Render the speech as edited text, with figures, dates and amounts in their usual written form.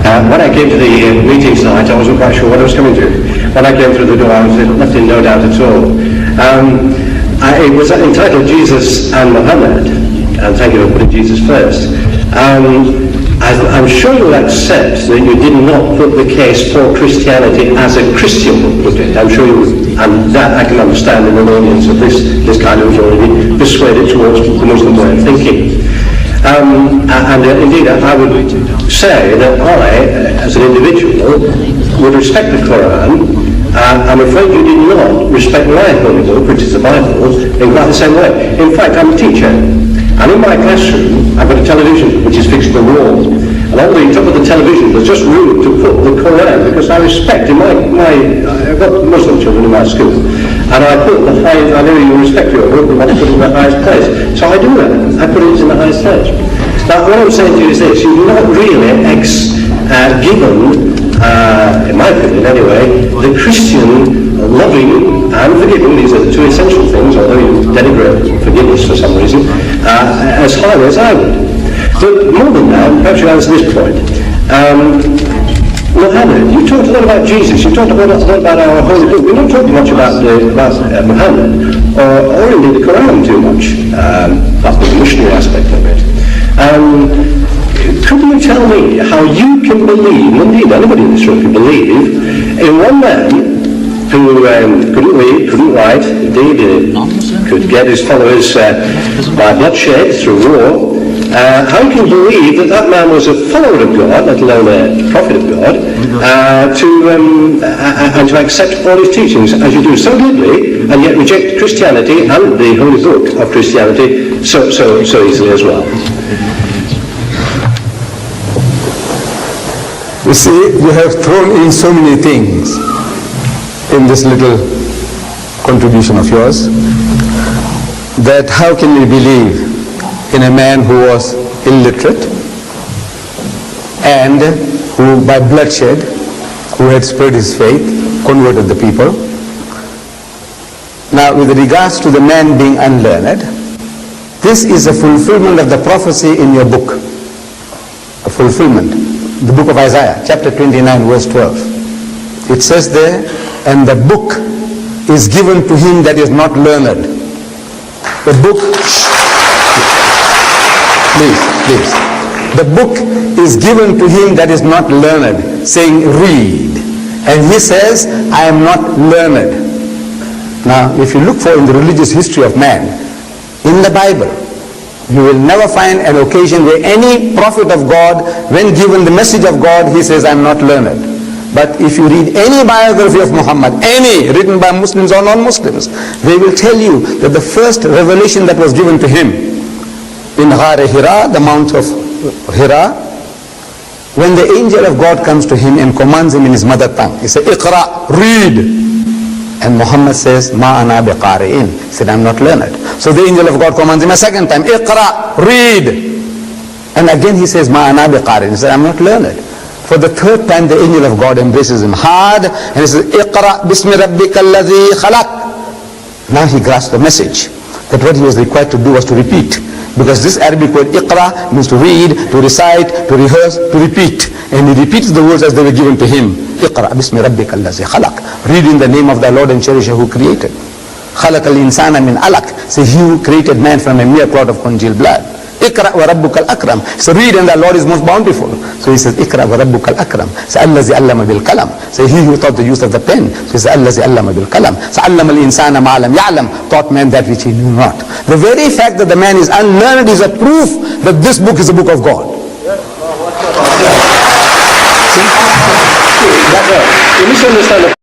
When I came to the meeting tonight, I wasn't quite sure what I was coming to. When I came through the door, I was left in no doubt at all. It was entitled Jesus and Muhammad, and thank you for putting Jesus first. I'm sure you'll accept that you did not put the case for Christianity as a Christian would put it. I'm sure you, and that I can understand in an audience of this kind of was already persuaded towards the Muslim way of thinking. Indeed, I would say that I, as an individual, would respect the Quran. I'm afraid you did not respect my holy book, which is the Bible, in quite the same way. In fact, I'm a teacher. And in my classroom, I've got a television which is fixed to the wall. And on the top of the television, there's just room to put the Quran, because I respect, I've got Muslim children in my school. And I put the highest, I know you respect your book, but I put it in the highest place. So I do that. I put it in the highest place. Now, what I'm saying to you is this: you've not really given, in my opinion anyway, the Christian loving and forgiving, these are the two essential things, although you denigrate forgiveness for some reason, as highly as I would. But more than that, perhaps you answer this point. Muhammad, you talked a lot about Jesus, you talked a lot about our holy book. We're not talking much about Muhammad, or indeed the Quran too much. That's the missionary aspect of it. Could you tell me how you can believe, indeed anybody in this room can believe, in one man who couldn't read, couldn't write, indeed could get his followers by bloodshed through war, how you can believe that that man was a follower of God, let alone a prophet of God, and to accept all his teachings as you do so glibly, and yet reject Christianity and the holy book of Christianity so easily as well? You see, you have thrown in so many things in this little contribution of yours, that how can we believe in a man who was illiterate and who by bloodshed, who had spread his faith, converted the people. Now with regards to the man being unlearned, this is a fulfillment of the prophecy in your book, a fulfillment, the book of Isaiah, chapter 29, verse 12. It says there, and the book is given to him that is not learned. The book, please. The book is given to him that is not learned, saying read. And he says, I am not learned. Now, if you look for in the religious history of man, in the Bible, you will never find an occasion where any prophet of God, when given the message of God, he says, I am not learned. But if you read any biography of Muhammad, any written by Muslims or non-Muslims, they will tell you that the first revelation that was given to him in Ghar Hira, the Mount of Hira, when the angel of God comes to him and commands him in his mother tongue, he says, Iqra, read. And Muhammad says, Ma ana biqari'in. He said, I'm not learned. So the angel of God commands him a second time, Iqra, read. And again he says, Ma ana biqari'in. He said, I'm not learned. For the third time the angel of God embraces him hard and he says, Iqra bismi rabbika alladhi khalaq. Now he grasps the message that what he was required to do was to repeat. Because this Arabic word Iqra means to read, to recite, to rehearse, to repeat. And he repeats the words as they were given to him. Iqra bismi rabbika alladhi khalaq. Read in the name of thy Lord and Cherisher who created. Khalaq al-insana min alaq. Say, he who created man from a mere clot of congealed blood. Iqra wa rabbuka al-akram. So read and thy Lord is most bountiful. So he says, Iqra wa rabbuka al-akram. So allazi allama bil kalam. So he who taught the use of the pen. So he says, allazi allama bil kalam. So allama al-insana ma lam ya'lam. Taught man that which he knew not. The very fact that the man is unlearned is a proof that this book is a book of God. You misunderstand